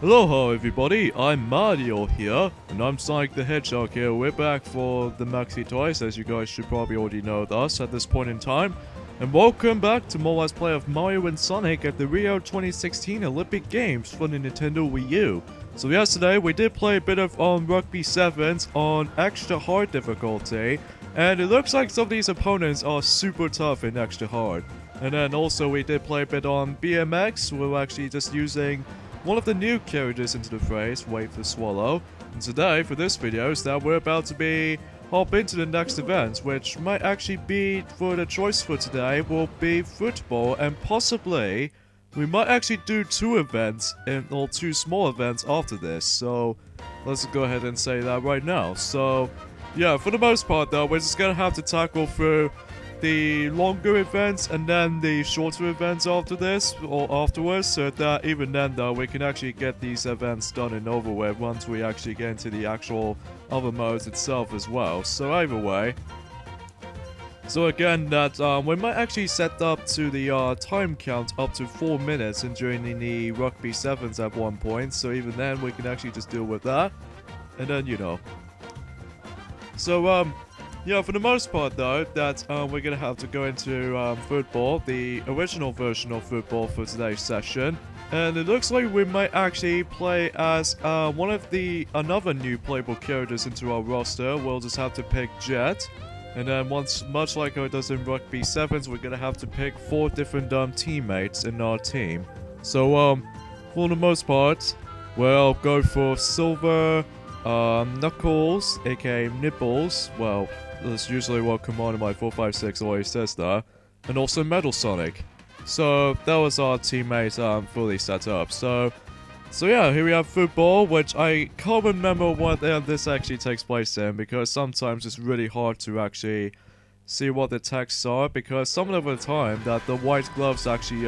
Aloha everybody, I'm Mario here, and I'm Sonic the Hedgehog here. We're back for the Maxi Toys, as you guys should probably already know us at this point in time. And welcome back to more Let's Play of Mario and Sonic at the Rio 2016 Olympic Games for the Nintendo Wii U. So yesterday, we did play a bit of Rugby 7s on extra hard difficulty, and it looks like some of these opponents are super tough and extra hard. And then also we did play a bit on BMX, we're actually just using one of the new characters into the phrase, Wave the Swallow. And today, for this video, is that we're about to hop into the next event, which might actually be, for the choice for today, will be football, and possibly, we might actually do two events, or two small events after this, so let's go ahead and say that right now. So, yeah, for the most part though, we're just gonna have to tackle through the longer events and then the shorter events after this or afterwards, so that even then though we can actually get these events done and over with once we actually get into the actual other modes itself as well. So either way, so again that we might actually set up to the time count up to 4 minutes and during the Rugby 7s at one point, so even then we can actually just deal with that, and then you know. So yeah, for the most part though, that we're gonna have to go into football, the original version of football for today's session. And it looks like we might actually play as one of another new playable characters into our roster. We'll just have to pick Jet. And then much like how it does in Rugby 7s, we're gonna have to pick 4 different teammates in our team. So for the most part, we'll go for Silver, Knuckles, aka Nibbles, well, that's usually what Commander My 456 always says there, and also Metal Sonic. So that was our teammates fully set up. So yeah, here we have football, which I can't remember what this actually takes place in, because sometimes it's really hard to actually see what the texts are, because some of the time that the white gloves actually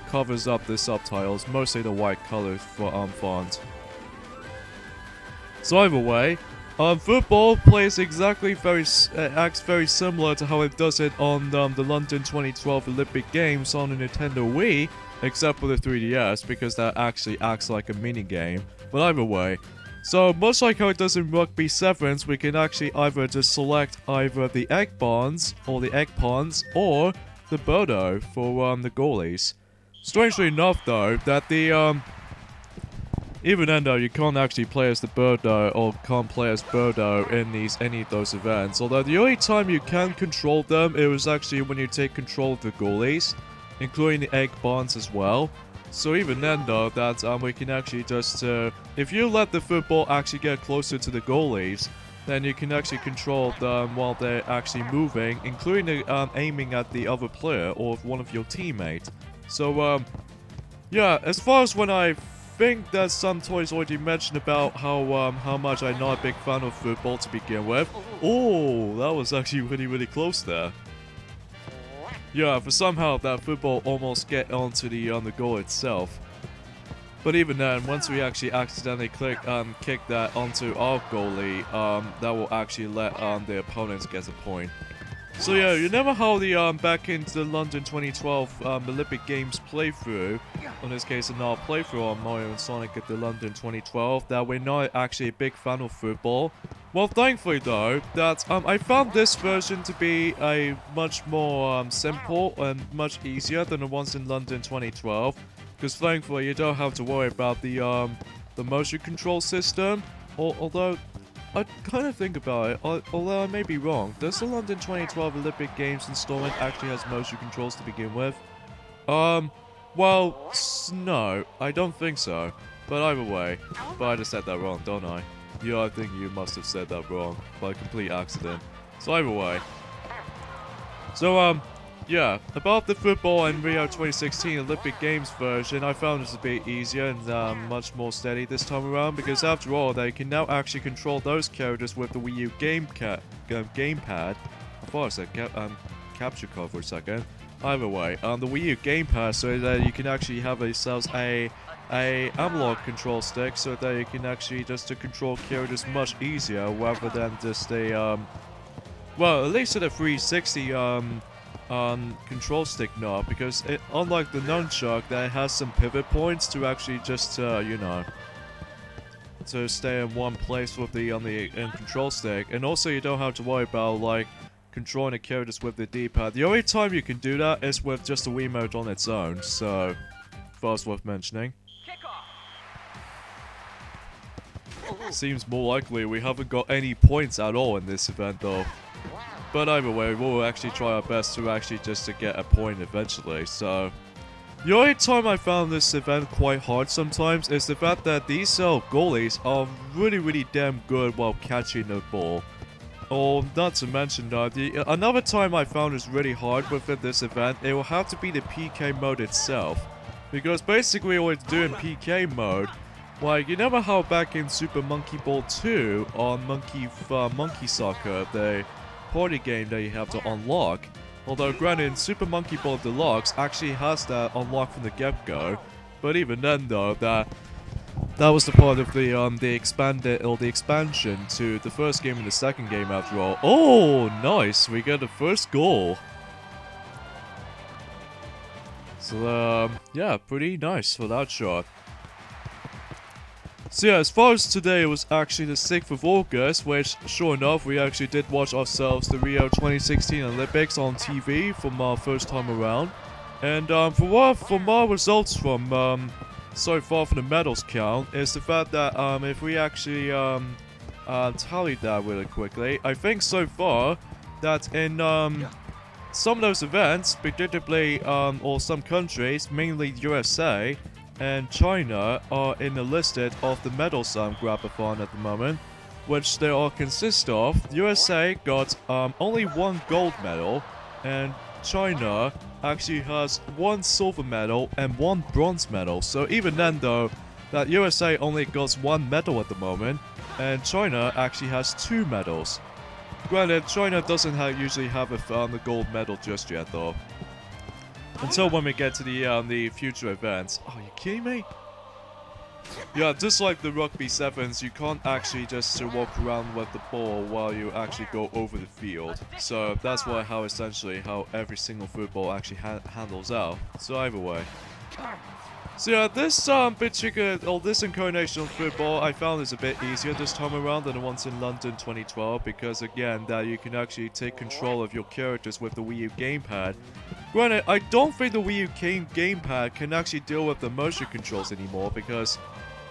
covers up the subtitles, mostly the white color for font. So either way, football plays acts very similar to how it does it on the London 2012 Olympic Games on the Nintendo Wii, except for the 3DS, because that actually acts like a mini-game. But either way, so much like how it does in Rugby 7s, we can actually either just select either the egg bonds, or the egg pawns, or the Birdo for the goalies. Strangely enough though, that even then though, you can't actually play as the Birdo or can't play as Birdo in any of those events. Although the only time you can control them, it was actually when you take control of the goalies, including the egg bonds as well. So even then though, that we can actually just, if you let the football actually get closer to the goalies, then you can actually control them while they're actually moving, including aiming at the other player or one of your teammates. So yeah, as far as when I think that some toys already mentioned about how much I'm not a big fan of football to begin with. Oh, that was actually really close there. Yeah, for somehow that football almost get onto the goal itself. But even then, once we actually accidentally kick that onto our goalie, that will actually let the opponents get a point. So yeah, you remember how the back into the London 2012 Olympic Games playthrough, in this case in our playthrough on Mario and Sonic at the London 2012, that we're not actually a big fan of football? Well, thankfully though, that I found this version to be a much more simple and much easier than the ones in London 2012, because thankfully you don't have to worry about the motion control system, although I kind of think about it, although I may be wrong. Does the London 2012 Olympic Games installment actually has motion controls to begin with? Well, no, I don't think so. But either way, but I just said that wrong, don't I? Yeah, I think you must have said that wrong by complete accident. So either way. So, yeah, about the football and Rio 2016 Olympic Games version, I found it to be easier and much more steady this time around, because after all, they can now actually control those characters with the Wii U gamepad. I thought I said capture card for a second. Either way, the Wii U gamepad, so that you can actually have yourselves a analog control stick, so that you can actually just to control characters much easier, rather than just a well, at least at a 360 control stick knob, because unlike the nunchuck that has some pivot points to actually just you know, to stay in one place with the control stick, and also you don't have to worry about like controlling the characters with the D-pad. The only time you can do that is with just the Wiimote on its own, so that's worth mentioning. Seems more likely we haven't got any points at all in this event though. But either way, we'll actually try our best to actually just to get a point eventually, so... The only time I found this event quite hard sometimes is the fact that these goalies are really damn good while catching the ball. Or, not to mention another time I found is really hard within this event, it will have to be the PK mode itself. Because basically what you do in PK mode, like, you know how back in Super Monkey Ball 2 on Monkey Soccer, the party game that you have to unlock. Although granted, Super Monkey Ball Deluxe actually has that unlocked from the get-go. But even then though, that was the part of the expansion to the first game and the second game after all. Oh, nice! We get the first goal. So yeah, pretty nice for that shot. So yeah, as far as today, it was actually the 6th of August, which, sure enough, we actually did watch ourselves the Rio 2016 Olympics on TV from our first time around. And from our results from so far from the medals count, is the fact that if we actually tallied that really quickly, I think so far that in some of those events, predictably, or some countries, mainly USA, and China are in the listed of the medals grab-a-thon at the moment, which they all consist of. The USA got only 1 gold medal, and China actually has 1 silver medal and 1 bronze medal. So even then though, that USA only got 1 medal at the moment, and China actually has 2 medals. Granted, China doesn't usually have the gold medal just yet though. Until when we get to the future events. Oh, are you kidding me? Yeah, just like the Rugby Sevens, you can't actually just walk around with the ball while you actually go over the field. So that's how every single football actually handles out. So either way. So yeah, this this incarnation of football I found is a bit easier this time around than the ones in London 2012, because again, that you can actually take control of your characters with the Wii U gamepad. Granted, I don't think the Wii U gamepad can actually deal with the motion controls anymore, because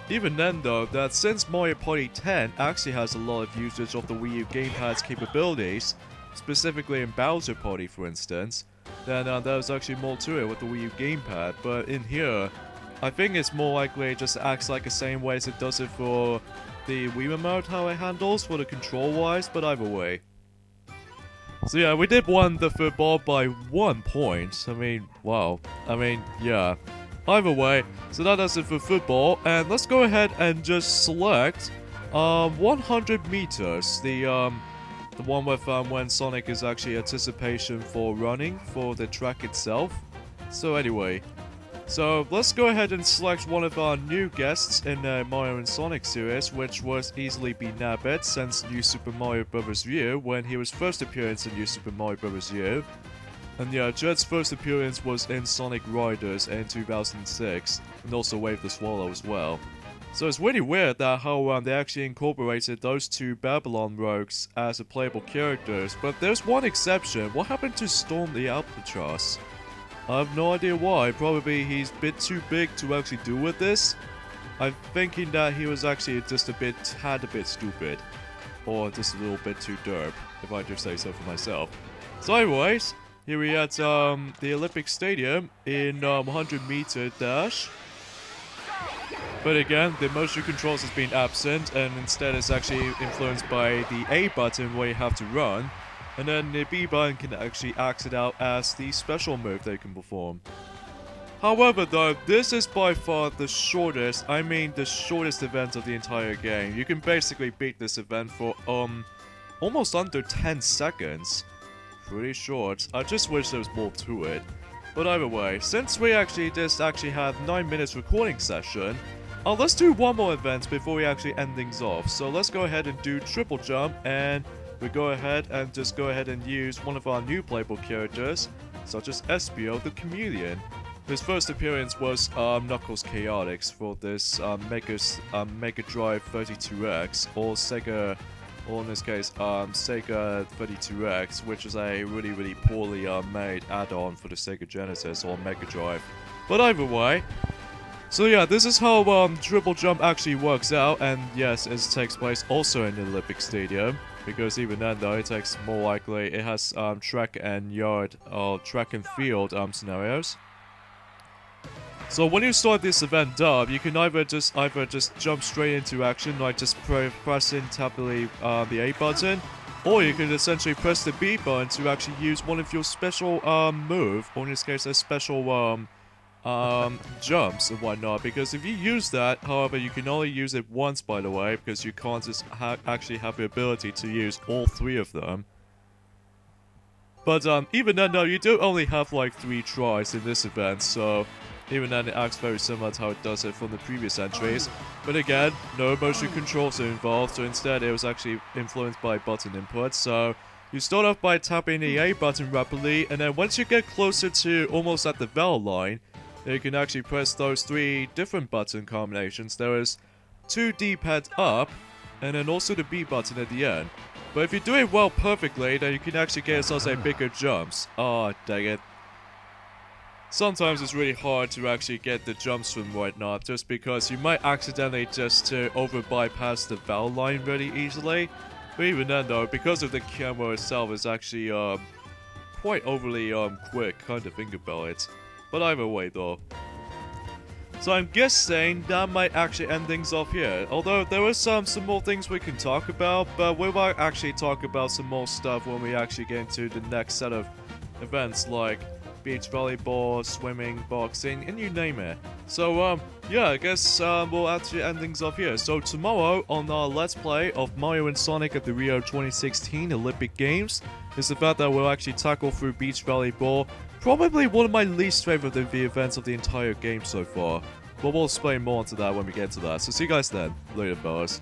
even then though, that since Mario Party 10 actually has a lot of usage of the Wii U gamepad's capabilities, specifically in Bowser Party for instance, then there's actually more to it with the Wii U gamepad. But in here, I think it's more likely it just acts like the same way as it does it for the Wii Remote, how it handles for the control wise, but either way. So yeah, we did win the football by 1 point. I mean, wow. I mean, yeah. Either way, so that does it for football, and let's go ahead and just select 100 meters, the one with when Sonic is actually anticipation for running for the track itself. So anyway, so let's go ahead and select one of our new guests in the Mario and Sonic series, which was easily be Nabbit since New Super Mario Bros. U when he was first appearance in New Super Mario Bros. U. And yeah, Jed's first appearance was in Sonic Riders in 2006, and also Wave the Swallow as well. So it's really weird that how they actually incorporated those 2 Babylon rogues as a playable characters, but there's one exception. What happened to Storm the Albatross? I have no idea why. Probably he's a bit too big to actually do with this. I'm thinking that he was actually just a bit stupid. Or just a little bit too derp, if I just say so for myself. So anyways, here we at the Olympic Stadium in 100-meter dash. But again, the motion controls has been absent, and instead it's actually influenced by the A button where you have to run. And then the B button can actually act it out as the special move they can perform. However though, this is by far the shortest event of the entire game. You can basically beat this event for almost under 10 seconds. Pretty short. I just wish there was more to it. But either way, since we actually have 9 minutes recording session, let's do one more event before we actually end things off. So let's go ahead and do triple jump, and we go ahead and use one of our new playable characters, such as Espio the Chameleon. His first appearance was Knuckles Chaotix for this Mega Drive 32X, or Sega, or in this case, Sega 32X, which is a really poorly made add-on for the Sega Genesis or Mega Drive. But either way, so yeah, this is how Triple Jump actually works out, and yes, it takes place also in the Olympic Stadium, because even then though, it takes more likely, it has track and yard, or track and field scenarios. So when you start this event up, you can either just jump straight into action, like just pressing tably the A button, or you can essentially press the B button to actually use one of your special move, or in this case a special jumps and whatnot. Because if you use that, however, you can only use it once, by the way, because you can't just actually have the ability to use all 3 of them. But even then, no, you do only have like 3 tries in this event, so even then it acts very similar to how it does it from the previous entries. But again, no motion controls are involved, so instead it was actually influenced by button input. So you start off by tapping the A button rapidly, and then once you get closer to almost at the bell line, you can actually press those 3 different button combinations. There is 2 D-pads up, and then also the B button at the end. But if you do it well perfectly, then you can actually get yourself a bigger jumps. Oh, dang it. Sometimes it's really hard to actually get the jumps from whatnot, just because you might accidentally just over bypass the bell line really easily. But even then though, because of the camera itself is actually quite overly quick, kind of think about it. But either way though. So I'm guessing that might actually end things off here. Although there are some more things we can talk about, but we might actually talk about some more stuff when we actually get into the next set of events, like beach volleyball, swimming, boxing, and you name it. So yeah, I guess we'll actually end things off here. So tomorrow on our Let's Play of Mario and Sonic at the Rio 2016 Olympic Games is the fact that we'll actually tackle through beach volleyball. Probably one of my least favorite of the events of the entire game so far. But we'll explain more into that when we get to that. So see you guys then. Later, fellas.